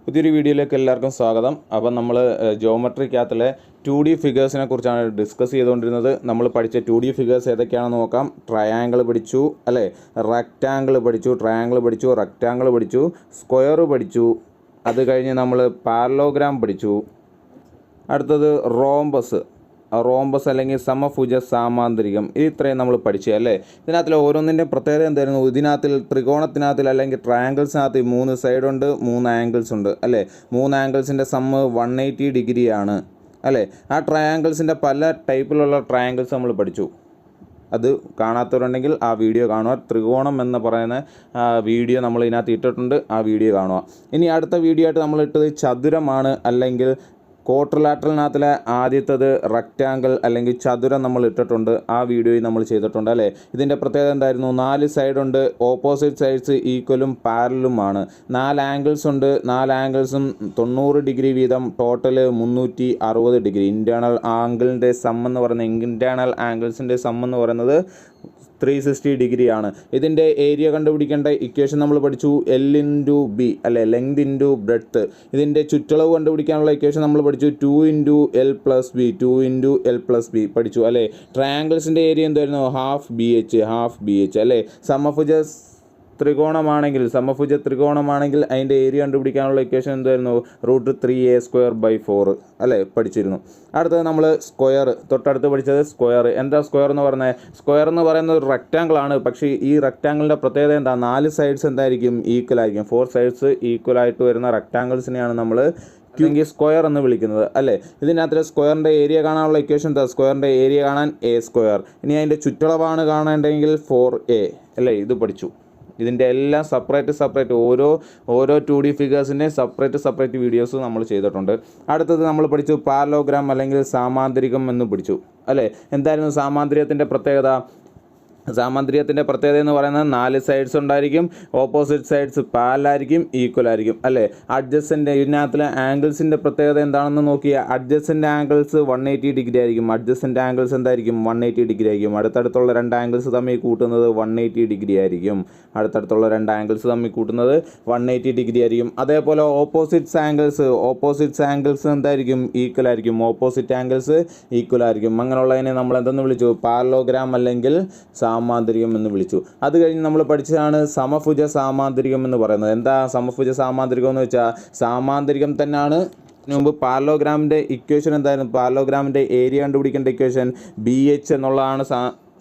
പുതിയൊരു വീഡിയോയിലേക്ക് എല്ലാവർക്കും സ്വാഗതം. അപ്പോൾ നമ്മൾ ജോമെട്രിക്കകത്തിലെ 2D ഫിഗേഴ്സിനെ കുറിച്ചാണ് ഡിസ്കസ് ചെയ്തുകൊണ്ടിരുന്നത്. നമ്മൾ പഠിച്ച 2D ഫിഗേഴ്സ് ഏതൊക്കെയാണെന്ന് നോക്കാം. ട്രയാങ്കിൾ പഠിച്ചു അല്ലേ, റെക്റ്റാങ്കിൾ പഠിച്ചു, ട്രയാങ്കിൾ പഠിച്ചു, റെക്റ്റാങ്കിൾ പഠിച്ചു, സ്ക്വയർ പഠിച്ചു. അത് കഴിഞ്ഞ് നമ്മൾ പാരലോഗ്രാം പഠിച്ചു. അടുത്തത് റോംബസ് അല്ലെങ്കിൽ സമഭുജ സാമാന്തരികം. ഇത്രയും നമ്മൾ പഠിച്ചു അല്ലേ. ഇതിനകത്തിൽ ഓരോന്നിൻ്റെ പ്രത്യേകത എന്തായിരുന്നു? ഇതിനകത്തിൽ ത്രികോണത്തിനകത്തിൽ അല്ലെങ്കിൽ ട്രയാങ്കിൾസിനകത്ത് 3 സൈഡുണ്ട്, 3 ആംഗിൾസ് ഉണ്ട് അല്ലേ. 3 ആംഗിൾസിൻ്റെ സമ്മ് 180 ഡിഗ്രിയാണ് അല്ലേ. ആ ട്രയാങ്കിൾസിൻ്റെ പല ടൈപ്പിലുള്ള ട്രയാങ്കിൾസ് നമ്മൾ പഠിച്ചു. അത് കാണാത്തവരുണ്ടെങ്കിൽ ആ വീഡിയോ കാണുക. ത്രികോണം എന്ന് പറയുന്ന വീഡിയോ നമ്മൾ ഇതിനകത്ത് ഇട്ടിട്ടുണ്ട്, ആ വീഡിയോ കാണുക. ഇനി അടുത്ത വീഡിയോ ആയിട്ട് നമ്മൾ ഇട്ടത് ചതുരമാണ് അല്ലെങ്കിൽ ക്വാഡ്രിലാറ്ററലിനകത്തിലെ ആദ്യത്തത് റെക്റ്റാങ്കിൾ അല്ലെങ്കിൽ ചതുരം നമ്മൾ ഇട്ടിട്ടുണ്ട്, ആ വീഡിയോയിൽ നമ്മൾ ചെയ്തിട്ടുണ്ട് അല്ലേ. ഇതിൻ്റെ പ്രത്യേകത എന്തായിരുന്നു? 4 സൈഡുണ്ട്, ഓപ്പോസിറ്റ് സൈഡ്സ് ഈക്വലും പാരലുമാണ്. 4 ആംഗിൾസ് ഉണ്ട്, 4 ആംഗിൾസും 90 ഡിഗ്രി വീതം, ടോട്ടൽ 360 ഡിഗ്രി. ഇൻറ്റേർണൽ ആംഗിളിൻ്റെ സം എന്ന് പറയുന്നത്, ഇൻറ്റേർണൽ ആംഗിൾസിൻ്റെ സം എന്ന് പറയുന്നത് 360 ഡിഗ്രിയാണ്. ഇതിൻ്റെ ഏരിയ കണ്ടുപിടിക്കേണ്ട ഇക്വേഷൻ നമ്മൾ പഠിച്ചു, L/B അല്ലെ, ലെങ്ത് ഇൻറ്റു ബ്രെഡ്ത്ത്. ഇതിൻ്റെ ചുറ്റളവ് കണ്ടുപിടിക്കാനുള്ള ഇക്വേഷൻ നമ്മൾ പഠിച്ചു, 2 × L+B പഠിച്ചു അല്ലേ. ട്രയാങ്കിൾസിൻ്റെ ഏരിയ എന്തായിരുന്നു? ഹാഫ് ബി എച്ച് അല്ലേ. സമഭുജ ത്രികോണമാണെങ്കിൽ അതിൻ്റെ ഏരിയ കണ്ടുപിടിക്കാനുള്ള ഇക്വേഷൻ എന്തായിരുന്നു? √3a²/4 അല്ലേ, പഠിച്ചിരുന്നു. അടുത്തത് നമ്മൾ സ്ക്വയർ, തൊട്ടടുത്ത് പഠിച്ചത് സ്ക്വയർ. എന്താ സ്ക്വയർ എന്ന് പറയുന്നത്? സ്ക്വയർ എന്ന് പറയുന്നത് ഒരു റെക്റ്റാങ്കിൾ ആണ്. പക്ഷേ ഈ റെക്റ്റാങ്കിളിൻ്റെ പ്രത്യേകത എന്താ? 4 സൈഡ്സ് എന്തായിരിക്കും? ഈക്വൽ ആയിരിക്കും. 4 സൈഡ്സ് ഈക്വൽ ആയിട്ട് വരുന്ന റെക്റ്റാങ്കിൾസിനെയാണ് നമ്മൾ സ്ക്വയർ എന്ന് വിളിക്കുന്നത് അല്ലേ. ഇതിനകത്ത് സ്ക്വയറിൻ്റെ ഏരിയ കാണാനുള്ള ഇക്വേഷൻ എന്താ? സ്ക്വയറിൻ്റെ ഏരിയ കാണാൻ a². ഇനി അതിൻ്റെ ചുറ്റളവാണ് കാണേണ്ടതെങ്കിൽ 4a അല്ലേ. ഇത് പഠിച്ചു. ഇതിൻ്റെ എല്ലാം സെപ്പറേറ്റ് ഓരോ 2D ഫിഗേഴ്സിൻ്റെ സെപ്പറേറ്റ് വീഡിയോസ് നമ്മൾ ചെയ്തിട്ടുണ്ട്. അടുത്തത് നമ്മൾ പഠിച്ചു പാരലോഗ്രാം അല്ലെങ്കിൽ സാമാന്തരികം എന്ന് പഠിച്ചു അല്ലേ. എന്തായിരുന്നു സാമാന്തരികത്തിൻ്റെ പ്രത്യേകത? സാമാന്തരികത്തിൻ്റെ പ്രത്യേകത എന്ന് പറയുന്നത് 4 സൈഡ്സ് ഉണ്ടായിരിക്കും, ഓപ്പോസിറ്റ് സൈഡ്സ് പാരലായിരിക്കും, ഈക്വൽ ആയിരിക്കും അല്ലേ. അഡ്ജസൻ്റ്, ഇതിനകത്തിലെ ആംഗിൾസിൻ്റെ പ്രത്യേകത എന്താണെന്ന് നോക്കിയാൽ, അഡ്ജസൻ്റ് ആംഗിൾസ് 180 ഡിഗ്രി ആയിരിക്കും. അഡ്ജസൻ്റ് ആംഗിൾസ് എന്തായിരിക്കും? 180 ഡിഗ്രി ആയിരിക്കും. അടുത്തടുത്തുള്ള 2 ആംഗിൾസ് തമ്മിൽ കൂട്ടുന്നത് 180 ഡിഗ്രി ആയിരിക്കും. അടുത്തടുത്തുള്ള 2 ആംഗിൾസ് തമ്മിൽ കൂട്ടുന്നത് 180 ഡിഗ്രി ആയിരിക്കും. അതേപോലെ ഓപ്പോസിറ്റ് ആംഗിൾസ് എന്തായിരിക്കും? ഈക്വൽ ആയിരിക്കും. ഓപ്പോസിറ്റ് ആംഗിൾസ് ഈക്വൽ ആയിരിക്കും. അങ്ങനെയുള്ളതിനെ നമ്മൾ എന്തെന്ന് വിളിച്ചു? പാരലോഗ്രാം അല്ലെങ്കിൽ സാമാന്തരികം എന്ന് വിളിച്ചു. അത് കഴിഞ്ഞ് നമ്മൾ പഠിച്ചതാണ് സമഭുജ സാമാന്തരികം എന്ന് പറയുന്നത്. എന്താ സമഭുജ സാമാന്തരികം എന്ന് വെച്ചാൽ? സാമാന്തരികം തന്നെയാണ്. മുമ്പ് പാരലോഗ്രാമിൻ്റെ ഇക്വേഷൻ എന്തായിരുന്നു? പാരലോഗ്രാമിൻ്റെ ഏരിയ കണ്ടുപിടിക്കേണ്ട ഇക്വേഷൻ BH എന്നുള്ളതാണ്.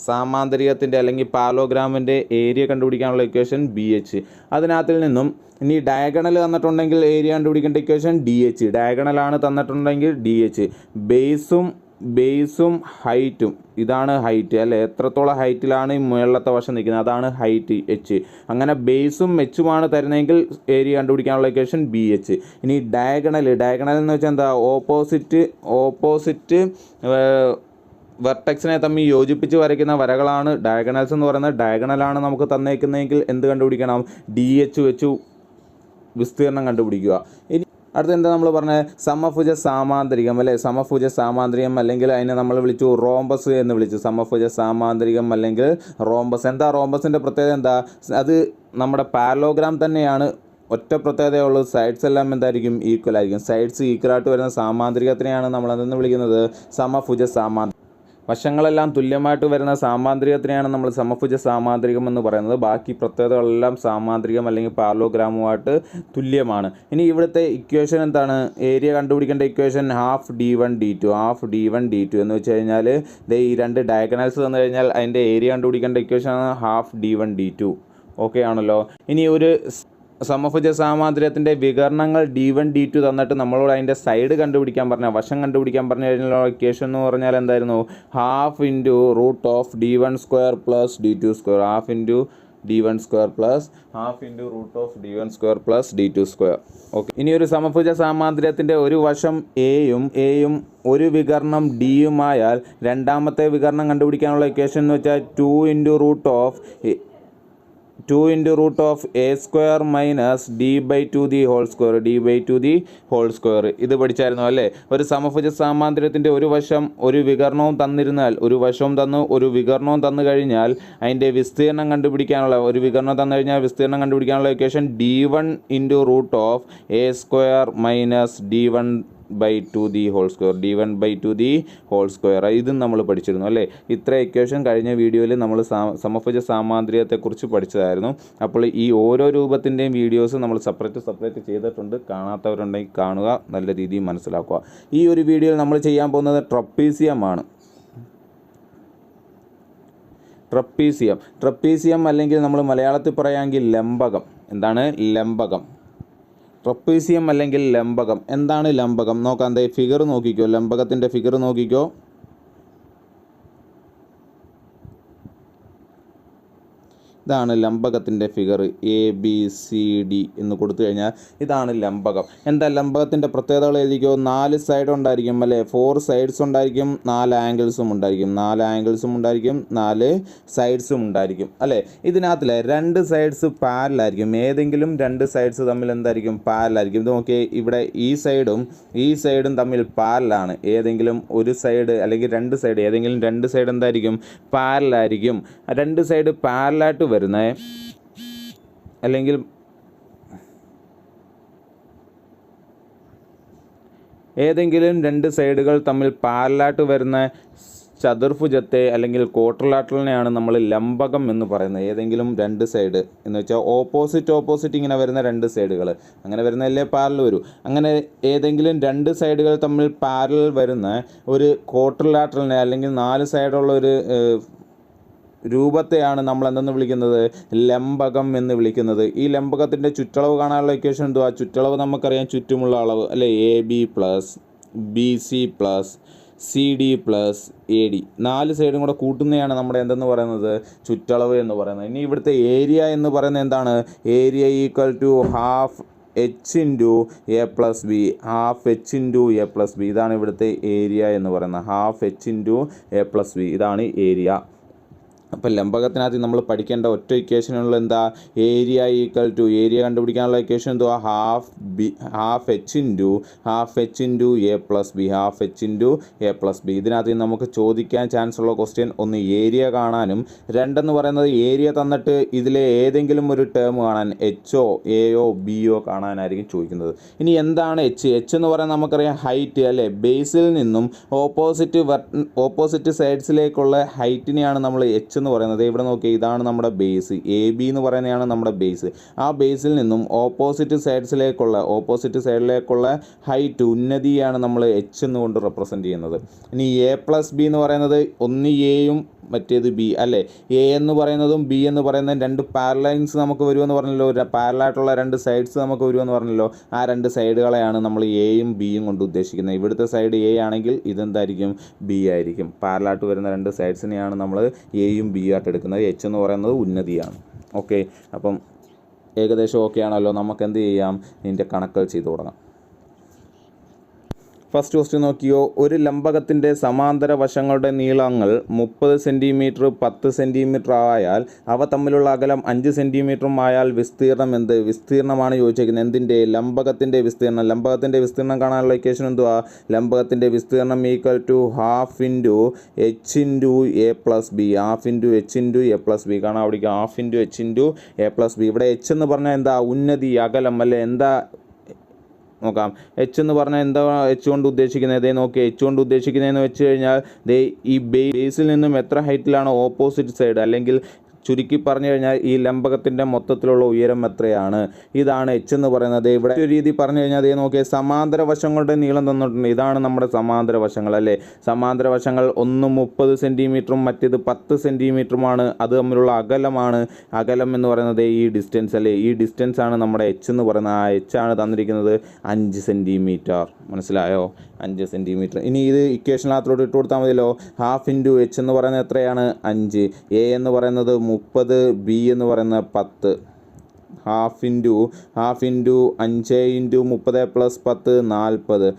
സാമാന്തരികത്തിൻ്റെ അല്ലെങ്കിൽ പാരലോഗ്രാമിൻ്റെ ഏരിയ കണ്ടുപിടിക്കാനുള്ള ഇക്വേഷൻ BH. അതിനകത്തിൽ നിന്നും ഇനി ഡയഗണൽ തന്നിട്ടുണ്ടെങ്കിൽ ഏരിയ കണ്ടുപിടിക്കേണ്ട ഇക്വേഷൻ DH. ഡയഗണലാണ് തന്നിട്ടുണ്ടെങ്കിൽ DH. ബേസും ഹൈറ്റും, ഇതാണ് ഹൈറ്റ് അല്ലേ. എത്രത്തോളം ഹൈറ്റിലാണ് ഈ മുകളിലത്തെ വശം നിൽക്കുന്നത്, അതാണ് ഹൈറ്റ് H. അങ്ങനെ ബേസും എച്ചുമാണ് തരുന്നതെങ്കിൽ ഏരിയ കണ്ടുപിടിക്കാനുള്ള ഇക്വേഷൻ BH. ഇനി ഡയഗണൽ എന്ന് വെച്ചാൽ എന്താ? ഓപ്പോസിറ്റ് വെർട്ടെക്സിനെ തമ്മിൽ യോജിപ്പിച്ച് വരയ്ക്കുന്ന വരകളാണ് ഡയഗണൽസ് എന്ന് പറയുന്നത്. ഡയഗണലാണ് നമുക്ക് തന്നേക്കുന്നതെങ്കിൽ എന്ത് കണ്ടുപിടിക്കണം? DH വെച്ച് വിസ്തീർണം കണ്ടുപിടിക്കുക. ഇനി അടുത്ത എന്താ നമ്മൾ പറഞ്ഞത്? സമഭുജ സാമാന്തരികം അല്ലേ. സമഭുജ സാമാന്തരികം അല്ലെങ്കിൽ അതിനെ നമ്മൾ വിളിച്ചു റോംബസ് എന്ന് വിളിച്ചു. സമഭുജ സാമാന്തരികം അല്ലെങ്കിൽ റോംബസ്. എന്താ റോംബസിൻ്റെ പ്രത്യേകത എന്താ? അത് നമ്മുടെ പാരലോഗ്രാം തന്നെയാണ്. ഒറ്റ പ്രത്യേകതയുള്ളത്, സൈഡ്സ് എല്ലാം എന്തായിരിക്കും? ഈക്വൽ ആയിരിക്കും. സൈഡ്സ് ഈക്വലായിട്ട് വരുന്ന സാമാന്തരികത്തിനെയാണ് നമ്മൾ എന്തെന്ന് വിളിക്കുന്നത്? സമഭുജ സാമാന്തരികം. വശങ്ങളെല്ലാം തുല്യമായിട്ട് വരുന്ന സാമാന്തരികത്തിനെയാണ് നമ്മൾ സമഭുജ സാമാന്തരികം എന്ന് പറയുന്നത്. ബാക്കി പ്രത്യേകതകളെല്ലാം സാമാന്തരികം അല്ലെങ്കിൽ പാരലോഗ്രാമുമായിട്ട് തുല്യമാണ്. ഇനി ഇവിടുത്തെ ഇക്വേഷൻ എന്താണ്? ഏരിയ കണ്ടുപിടിക്കേണ്ട ഇക്വേഷൻ ഹാഫ് D1 എന്ന് വെച്ച് കഴിഞ്ഞാൽ ഈ 2 ഡയഗണൽസ് തന്നു കഴിഞ്ഞാൽ അതിൻ്റെ ഏരിയ കണ്ടുപിടിക്കേണ്ട ഇക്വേഷനാണ് ഹാഫ് D1 ഓക്കെ ആണല്ലോ. ഇനി ഒരു സമഭുജ സാമാന്തരികത്തിൻ്റെ വികരണങ്ങൾ D1 D2 തന്നിട്ട് നമ്മളോട് അതിൻ്റെ സൈഡ് കണ്ടുപിടിക്കാൻ പറഞ്ഞാൽ, വശം കണ്ടുപിടിക്കാൻ പറഞ്ഞു കഴിഞ്ഞാൽ ഇക്വേഷൻ എന്ന് പറഞ്ഞാൽ എന്തായിരുന്നു? Half into √D1² + D2². Half into D1² plus half into √D1² + D2². Okay. ഇനി ഒരു സമഭുജ സാമാന്തരികത്തിൻ്റെ ഒരു വശം എയും ഒരു വികരണം Dയുമായാൽ രണ്ടാമത്തെ വികരണം കണ്ടുപിടിക്കാനുള്ള ഇക്വേഷൻ എന്ന് വെച്ചാൽ 2 × 2 into root of a square minus d by 2 the whole square, d by 2 the whole square. ഇത് പഠിച്ചായിരുന്നു അല്ലേ? ഒരു സമഭുജ സാമാന്തരത്തിൻ്റെ ഒരു വശം ഒരു വികർണവും തന്നിരുന്നാൽ, ഒരു വശവും തന്നു ഒരു വികർണവും തന്നു കഴിഞ്ഞാൽ അതിൻ്റെ വിസ്തീർണം കണ്ടുപിടിക്കാനുള്ള, ഒരു വികർണം തന്നു കഴിഞ്ഞാൽ വിസ്തീർണം കണ്ടുപിടിക്കാനുള്ള equation d1 into root of a square minus d1 by 2 the whole square, d1 by 2 the whole square. ഇതും നമ്മൾ പഠിച്ചിരുന്നു അല്ലേ? ഇത്ര ഇക്വേഷൻ കഴിഞ്ഞ വീഡിയോയിൽ നമ്മൾ സമഭുജ സാമാന്തര്യത്തെക്കുറിച്ച് പഠിച്ചതായിരുന്നു. അപ്പോൾ ഈ ഓരോ രൂപത്തിൻ്റെയും വീഡിയോസ് നമ്മൾ സെപ്പറേറ്റ് ചെയ്തിട്ടുണ്ട്. കാണാത്തവരുണ്ടെങ്കിൽ കാണുക, നല്ല രീതിയിൽ മനസ്സിലാക്കുക. ഈ ഒരു വീഡിയോയിൽ നമ്മൾ ചെയ്യാൻ പോകുന്നത് ട്രപ്പീസിയമാണ്. ട്രപ്പീസിയം അല്ലെങ്കിൽ നമ്മൾ മലയാളത്തിൽ പറയാമെങ്കിൽ ലംബകം. എന്താണ് ലംബകം? ട്രപ്പീസിയം അല്ലെങ്കിൽ ലംബകം. എന്താണ് ലംബകം? നോക്കാം. ദേ ഫിഗർ നോക്കിക്കോ, ലംബകത്തിൻ്റെ ഫിഗർ നോക്കിക്കോ. ഇതാണ് ലംബകത്തിൻ്റെ ഫിഗർ. ABCD എന്ന് കൊടുത്തു കഴിഞ്ഞാൽ ഇതാണ് ലംബകം. എന്താ ലംബകത്തിൻ്റെ പ്രത്യേകതകൾ എഴുതിക്കോ. 4 സൈഡ് ഉണ്ടായിരിക്കും അല്ലേ? 4 സൈഡ്സ് ഉണ്ടായിരിക്കും, 4 ആംഗിൾസും ഉണ്ടായിരിക്കും, 4 സൈഡ്സും ഉണ്ടായിരിക്കും അല്ലേ? ഇതിനകത്തിലെ 2 സൈഡ്സ് പാരലായിരിക്കും. ഏതെങ്കിലും 2 സൈഡ്സ് തമ്മിൽ എന്തായിരിക്കും? പാരലായിരിക്കും. ഇത് നോക്കിയേ, ഇവിടെ ഈ സൈഡും തമ്മിൽ പാരലാണ്. ഏതെങ്കിലും ഒരു സൈഡ് അല്ലെങ്കിൽ 2 സൈഡ്, ഏതെങ്കിലും 2 സൈഡ് എന്തായിരിക്കും? പാരലായിരിക്കും. 2 സൈഡ് പാരലായിട്ട് വരുന്നത് അല്ലെങ്കിൽ ഏതെങ്കിലും 2 സൈഡുകൾ തമ്മിൽ പാരലായിട്ട് വരുന്ന ചതുർഭുജത്തെ അല്ലെങ്കിൽ ക്വാഡ്രിലാറ്ററലിനെയാണ് നമ്മൾ ലംബകം എന്ന് പറയുന്നത്. ഏതെങ്കിലും 2 സൈഡ് എന്ന് വെച്ചാൽ ഓപ്പോസിറ്റ് ഇങ്ങനെ വരുന്ന 2 സൈഡുകൾ, അങ്ങനെ വരുന്നതല്ലേ പാരലൽ വരൂ. അങ്ങനെ ഏതെങ്കിലും 2 സൈഡുകൾ തമ്മിൽ പാരലൽ വരുന്ന ഒരു ക്വാഡ്രിലാറ്ററലിനെ അല്ലെങ്കിൽ 4 സൈഡുള്ള ഒരു രൂപത്തെയാണ് നമ്മൾ എന്തെന്ന് വിളിക്കുന്നത്? ലംബകം എന്ന് വിളിക്കുന്നത്. ഈ ലംബകത്തിൻ്റെ ചുറ്റളവ് കാണാനുള്ള ഇക്വേഷൻ എന്തുവാ? ചുറ്റളവ് നമുക്കറിയാം, ചുറ്റുമുള്ള അളവ് അല്ലേ? AB plus BC plus CD plus AD. 4 സൈഡും കൂടെ കൂട്ടുന്നതാണ് നമ്മുടെ എന്തെന്ന് പറയുന്നത്? ചുറ്റളവ് എന്ന് പറയുന്നത്. ഇനി ഇവിടുത്തെ ഏരിയ എന്ന് പറയുന്നത് എന്താണ്? Area equal to half h into A plus B, half h into A plus B. ഇതാണ് ഇവിടുത്തെ ഏരിയ എന്ന് പറയുന്നത്. Half h into A plus B, ഇതാണ് ഏരിയ. അപ്പോൾ ലംബകത്തിനകത്ത് നമ്മൾ പഠിക്കേണ്ട ഒറ്റ ഇക്വേഷനുള്ള എന്താ? ഏരിയ ഈക്വൽ ടു, ഏരിയ കണ്ടുപിടിക്കാനുള്ള ഇക്വേഷൻ എന്തുവാ? Half h into A plus B, half h into A plus B. ഇതിനകത്ത് നമുക്ക് ചോദിക്കാൻ ചാൻസ് ഉള്ള ക്വസ്റ്റ്യൻ ഒന്ന് ഏരിയ കാണാനും, രണ്ടെന്ന് പറയുന്നത് ഏരിയ തന്നിട്ട് ഇതിലെ ഏതെങ്കിലും ഒരു ടേം കാണാൻ, HO AO BO കാണാനായിരിക്കും ചോദിക്കുന്നത്. ഇനി എന്താണ് H എന്ന് പറയാൻ നമുക്കറിയാം ഹൈറ്റ് അല്ലേ? ബേസിൽ നിന്നും ഓപ്പോസിറ്റ് സൈഡ്സിലേക്കുള്ള ഹൈറ്റിനെയാണ് നമ്മൾ H എന്ന് പറയുന്നത്. ഇവിടെ നോക്കി, ഇതാണ് നമ്മുടെ ബേസ്. AB എന്ന് പറയുന്നതാണ് നമ്മുടെ ബേസ്. ആ ബേസിൽ നിന്നും ഓപ്പോസിറ്റ് സൈഡിലേക്കുള്ള ഹൈറ്റ്, ഉന്നതിയാണ് നമ്മൾ H എന്നുകൊണ്ട് റെപ്രസെൻറ്റ് ചെയ്യുന്നത്. ഇനി A പ്ലസ് ബി എന്ന് പറയുന്നത് ഒന്ന് എയും മറ്റേത് ബി അല്ലേ? A എന്ന് പറയുന്നതും B എന്ന് പറയുന്നതും 2 പാരലൈൻസ് നമുക്ക് വരുമെന്ന് പറഞ്ഞല്ലോ, പാരലായിട്ടുള്ള 2 സൈഡ്സ് നമുക്ക് വരുമെന്ന് പറഞ്ഞല്ലോ. ആ 2 സൈഡുകളെയാണ് നമ്മൾ എയും ബിയും കൊണ്ട് ഉദ്ദേശിക്കുന്നത്. ഇവിടുത്തെ സൈഡ് A ആണെങ്കിൽ ഇതെന്തായിരിക്കും? B ആയിരിക്കും. പാരലായിട്ട് വരുന്ന 2 സൈഡ്സിനെയാണ് നമ്മൾ എയും ബി ആയിട്ട് എടുക്കുന്നത്. H എന്ന് പറയുന്നത് ഉന്നതിയാണ്. ഓക്കെ, അപ്പം ഏകദേശം ഓക്കെ ആണല്ലോ. നമുക്ക് എന്ത് ചെയ്യാം? ഇതിൻ്റെ കണക്കുകൾ ചെയ്തു തുടങ്ങാം. ഫസ്റ്റ് ക്വസ്റ്റ്യൻ നോക്കിയോ. ഒരു ലംബകത്തിൻ്റെ സമാന്തര വശങ്ങളുടെ നീളങ്ങൾ 30 സെൻറ്റിമീറ്റർ 10 സെൻറ്റിമീറ്റർ ആയാൽ അവ തമ്മിലുള്ള അകലം 5 സെൻറ്റിമീറ്ററും ആയാൽ വിസ്തീർണം എന്ത്? വിസ്തീർണമാണ് ചോദിച്ചിരിക്കുന്നത്. എന്തിൻ്റെ? ലംബകത്തിൻ്റെ വിസ്തീർണം. ലംബകത്തിൻ്റെ വിസ്തീർണം കാണാനുള്ള ഇക്വേഷൻ എന്തുവാ? ലംബകത്തിൻ്റെ വിസ്തീർണം equal to half into H into A plus B, half into H into A plus B. കാണാൻ അവിടേക്ക് half into H into A plus B. ഇവിടെ H എന്ന് പറഞ്ഞാൽ എന്താ? ഉന്നതി, അകലം അല്ലേ? എന്താ നോക്കാം. H എന്ന് പറഞ്ഞാൽ എന്താ H കൊണ്ട് ഉദ്ദേശിക്കുന്നത്? ഇതേ നോക്കി, H കൊണ്ട് ഉദ്ദേശിക്കുന്നതെന്ന് വെച്ച് കഴിഞ്ഞാൽ ഈ ബേസിൽ നിന്നും എത്ര ഹൈറ്റിലാണ് ഓപ്പോസിറ്റ് സൈഡ്, അല്ലെങ്കിൽ ചുരുക്കി പറഞ്ഞു കഴിഞ്ഞാൽ ഈ ലംബകത്തിൻ്റെ മൊത്തത്തിലുള്ള ഉയരം എത്രയാണ്? ഇതാണ് H എന്ന് പറയുന്നത്. ഇവിടെ ഒരു രീതി പറഞ്ഞു കഴിഞ്ഞാൽ അതേ നോക്കിയാൽ സമാന്തര വശങ്ങളുടെ നീളം തന്നിട്ടുണ്ട്. ഇതാണ് നമ്മുടെ സമാന്തര വശങ്ങൾ അല്ലേ? സമാന്തര വശങ്ങൾ ഒന്ന് 30 സെൻറ്റിമീറ്ററും മറ്റേത് 10 സെൻറ്റിമീറ്ററുമാണ്. അത് തമ്മിലുള്ള അകലമാണ്. അകലം എന്ന് പറയുന്നത് ഈ ഡിസ്റ്റൻസ് അല്ലേ? ഈ ഡിസ്റ്റൻസ് ആണ് നമ്മുടെ H എന്ന് പറയുന്നത്. ആ H ആണ് തന്നിരിക്കുന്നത് 5 സെൻറ്റിമീറ്റർ. മനസ്സിലായോ? 5 സെൻറ്റിമീറ്റർ. ഇനി ഇത് ഇക്വേഷനകത്തോട്ട് ഇട്ട് കൊടുത്താൽ മതിയല്ലോ. ഹാഫ് ഇൻറ്റു H എന്ന് പറയുന്നത് എത്രയാണ്? 5. A എന്ന് പറയുന്നത് 30, B എന്ന് പറയുന്നത് 10. Half into 5 into 30 plus 10 40.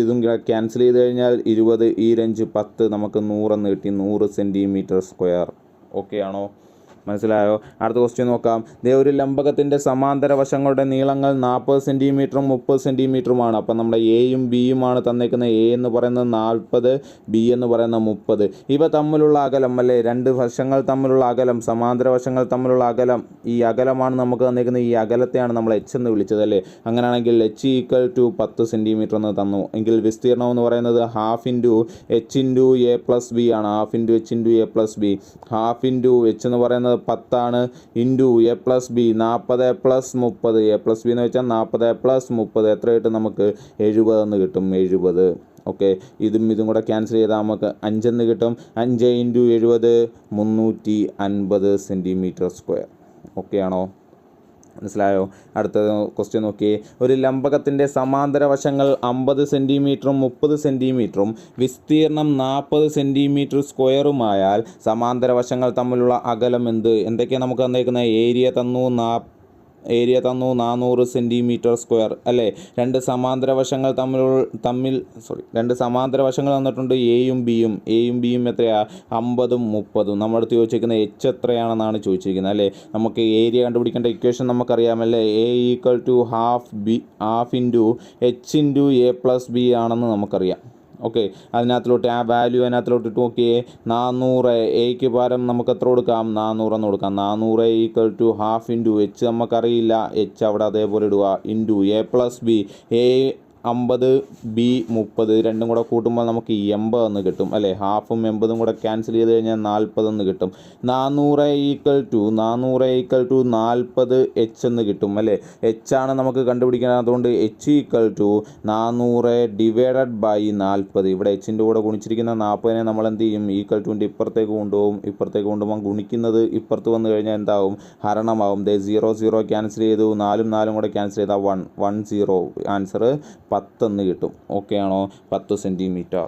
ഇതും ക്യാൻസൽ ചെയ്ത് കഴിഞ്ഞാൽ 20, ഈ 5 10, നമുക്ക് 100 എന്ന് കിട്ടി. 100 സെൻറ്റിമീറ്റർ സ്ക്വയർ. ഓക്കെ ആണോ? മനസ്സിലായോ? അടുത്ത ക്വസ്റ്റ്യൻ നോക്കാം. ഒരു ലംബകത്തിൻ്റെ സമാന്തര വശങ്ങളുടെ നീളങ്ങൾ 40 സെൻറ്റിമീറ്ററും 30 സെൻറ്റിമീറ്ററുമാണ്. അപ്പം നമ്മുടെ എയും ബിയുമാണ് തന്നേക്കുന്നത്. എ എന്ന് പറയുന്നത് 40, ബി എന്ന് പറയുന്നത് 30. ഇവ തമ്മിലുള്ള അകലം അല്ലേ, രണ്ട് വശങ്ങൾ തമ്മിലുള്ള അകലം, സമാന്തര വശങ്ങൾ തമ്മിലുള്ള അകലം, ഈ അകലമാണ് നമുക്ക് തന്നേക്കുന്നത്. ഈ അകലത്തെയാണ് നമ്മൾ എച്ച് എന്ന് വിളിച്ചത് അല്ലേ. അങ്ങനെയാണെങ്കിൽ എച്ച് ഈക്വൽ ടു 10 സെൻറ്റിമീറ്റർ എന്ന് തന്നു. എങ്കിൽ വിസ്തീർണം എന്ന് പറയുന്നത് half into h into A plus b ആണ്. Half into h into A plus B. Half into h എന്ന് പറയുന്നത് 10 into A plus b 40 plus 30. A plus b എന്ന് വെച്ചാൽ 40 പ്ലസ് 30 എത്ര കിട്ടും? നമുക്ക് 70 എന്ന് കിട്ടും. 70. ഓക്കെ, ഇതും കൂടെ ക്യാൻസൽ ചെയ്താൽ നമുക്ക് 5 എന്ന് കിട്ടും. 5 ഇൻറ്റു 70 350 സെൻറ്റിമീറ്റർ സ്ക്വയർ. ഓക്കെ ആണോ? മനസ്സിലായോ? അടുത്ത ക്വസ്റ്റ്യൻ നോക്കിയേ. ഒരു ലംബകത്തിൻ്റെ സമാന്തര വശങ്ങൾ 50 സെൻറ്റിമീറ്ററും 30 സെൻറ്റിമീറ്ററും വിസ്തീർണം 40 സെൻറ്റിമീറ്റർ സ്ക്വയറുമായാൽ സമാന്തര വശങ്ങൾ തമ്മിലുള്ള അകലം എന്ത്? എന്തൊക്കെയാണ് നമുക്ക് തന്നേക്കുന്നത്? ഏരിയ തന്നു 400 സെൻറ്റിമീറ്റർ സ്ക്വയർ അല്ലേ. രണ്ട് സമാന്തര വശങ്ങൾ രണ്ട് സമാന്തര വശങ്ങൾ തന്നിട്ടുണ്ട്, എയും ബിയും എത്രയാ? 50ഉം 30ഉം. നമ്മുടെ അടുത്ത് ചോദിച്ചിരിക്കുന്നത് എച്ച് എത്രയാണെന്നാണ് ചോദിച്ചിരിക്കുന്നത് അല്ലേ. നമുക്ക് ഏരിയ കണ്ടുപിടിക്കേണ്ട ഇക്വേഷൻ നമുക്കറിയാമല്ലേ. A equal to half into h into A plus b ആണെന്ന് നമുക്കറിയാം. ഓക്കെ, അതിനകത്തിലോട്ട് ആ വാല്യൂ അതിനകത്തിലോട്ട് ഇട്ട് നോക്കിയേ. 400 എക്ക് പകരം നമുക്ക് എത്ര കൊടുക്കാം? 400 എന്ന് കൊടുക്കാം. 400 equal to half into H നമുക്കറിയില്ല, എച്ച് അവിടെ അതേപോലെ ഇടുക, into A plus B. A 50, B 30, രണ്ടും കൂടെ കൂട്ടുമ്പോൾ നമുക്ക് 80 എന്ന് കിട്ടും അല്ലേ. ഹാഫും 80ഉം കൂടെ ക്യാൻസൽ ചെയ്ത് കഴിഞ്ഞാൽ 40 എന്ന് കിട്ടും. 400 ഈക്വൽ ടു 40 എച്ച് എന്ന് കിട്ടും അല്ലേ. എച്ച് ആണ് നമുക്ക് കണ്ടുപിടിക്കുന്നത്. അതുകൊണ്ട് H equal to 400 divided by 40. ഇവിടെ എച്ചിൻ്റെ കൂടെ ഗുണിച്ചിരിക്കുന്ന 40നെ നമ്മൾ എന്ത് ചെയ്യും? ഈക്വൽ ടുവിൻ്റെ ഇപ്പുറത്തേക്ക് കൊണ്ടുപോകും. ഇപ്പുറത്തേക്ക് കൊണ്ടുപോകുമ്പോൾ ഗുണിക്കുന്നത് ഇപ്പുറത്ത് വന്നു കഴിഞ്ഞാൽ എന്താവും? ഹരണമാവും. 0 ക്യാൻസൽ ചെയ്തു, 4 കൂടെ ക്യാൻസൽ ചെയ്താൽ 10. ആൻസർ 10 എന്ന് കിട്ടും. ഓക്കെ ആണോ? 10 സെൻറ്റിമീറ്റർ.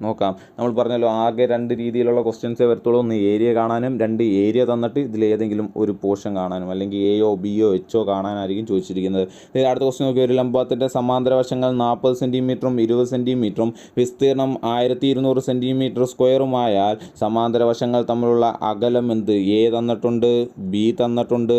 നോക്കാം, നമ്മൾ പറഞ്ഞല്ലോ ആകെ 2 രീതിയിലുള്ള ക്വസ്റ്റ്യൻസേ വരത്തുള്ളൂ. ഒന്ന് ഏരിയ കാണാനും, 2 ഏരിയ തന്നിട്ട് ഇതിലേതെങ്കിലും ഒരു പോർഷൻ കാണാനും, അല്ലെങ്കിൽ എയോ ബിയോ എച്ചോ കാണാനായിരിക്കും ചോദിച്ചിരിക്കുന്നത്. അടുത്ത ക്വസ്റ്റ്യൻ നോക്കി. ഒരു ലംബത്തിന്റെ സമാന്തര വശങ്ങൾ 40 സെൻറ്റിമീറ്ററും 20 സെൻറ്റിമീറ്ററും വിസ്തീർണം 1200 സെൻറ്റിമീറ്റർ സ്ക്വയറുമായാൽ സമാന്തര വശങ്ങൾ തമ്മിലുള്ള അകലം എന്ത്? എ തന്നിട്ടുണ്ട്, ബി തന്നിട്ടുണ്ട്,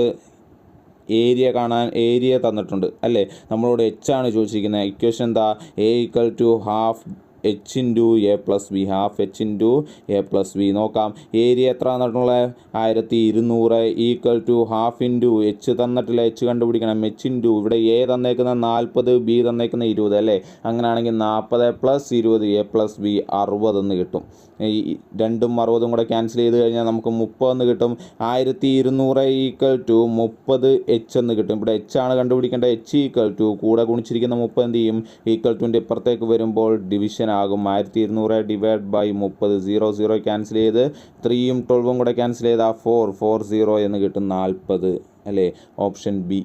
ഏരിയ തന്നിട്ടുണ്ട് അല്ലേ. നമ്മളോട് എച്ച് ആണ് ചോദിച്ചിരിക്കുന്നത്. ഇക്വേഷൻ എന്താ? A equal to half H into A plus B. Half H into A plus B. നോക്കാം, ഏരിയ എത്ര തന്നിട്ടുള്ളത്? 1200 equal to half into H തന്നിട്ടില്ല, എച്ച് കണ്ടുപിടിക്കണം. എച്ച് ഇൻറ്റു ഇവിടെ എ തന്നേക്കുന്ന 40, ബി തന്നേക്കുന്ന 20 അല്ലേ. അങ്ങനെയാണെങ്കിൽ 40 പ്ലസ് 20 എ പ്ലസ് ബി 60 എന്ന് കിട്ടും. ഈ 2ഉം 60ഉം കൂടെ ക്യാൻസൽ ചെയ്ത് കഴിഞ്ഞാൽ നമുക്ക് 30 എന്ന് കിട്ടും. 1200 ഈക്വൽ ടു 30 എച്ച് എന്ന് കിട്ടും. ഇവിടെ എച്ച് ആണ് കണ്ടുപിടിക്കേണ്ട. എച്ച് ഈക്വൽ ടു കൂടെ ഗുണിച്ചിരിക്കുന്ന 30 എന്ത് ചെയ്യും? ഈക്വൽ ടുവിൻ്റെ ഇപ്പുറത്തേക്ക് വരുമ്പോൾ ഡിവിഷൻ ആകും. 1200 ഡിവൈഡ് ബൈ 30. 0 ക്യാൻസൽ ചെയ്ത് 3ഉം 12ഉം കൂടെ ക്യാൻസൽ ചെയ്താൽ 4 എന്ന് കിട്ടും. 40 അല്ലേ. Option B.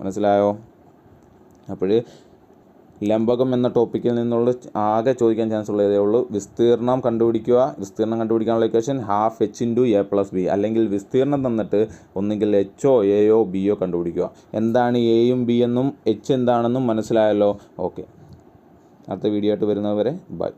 മനസ്സിലായോ? അപ്പോൾ ലംബകം എന്ന ടോപ്പിക്കിൽ നിന്നുള്ള ആകെ ചോദിക്കാൻ ചാൻസ് ഉള്ളതേ ഉള്ളൂ. വിസ്തീർണം കണ്ടുപിടിക്കുക. വിസ്തീർണം കണ്ടുപിടിക്കാനുള്ള equation half H into A plus B. അല്ലെങ്കിൽ വിസ്തീർണം തന്നിട്ട് ഒന്നുകിൽ എച്ചോ എയോ ബിയോ കണ്ടുപിടിക്കുക. എന്താണ് എയും ബി എന്നും എച്ച് എന്താണെന്നും മനസ്സിലായല്ലോ. ഓക്കെ, അടുത്ത വീഡിയോ ആയിട്ട് വരുന്നവരെ ബൈ.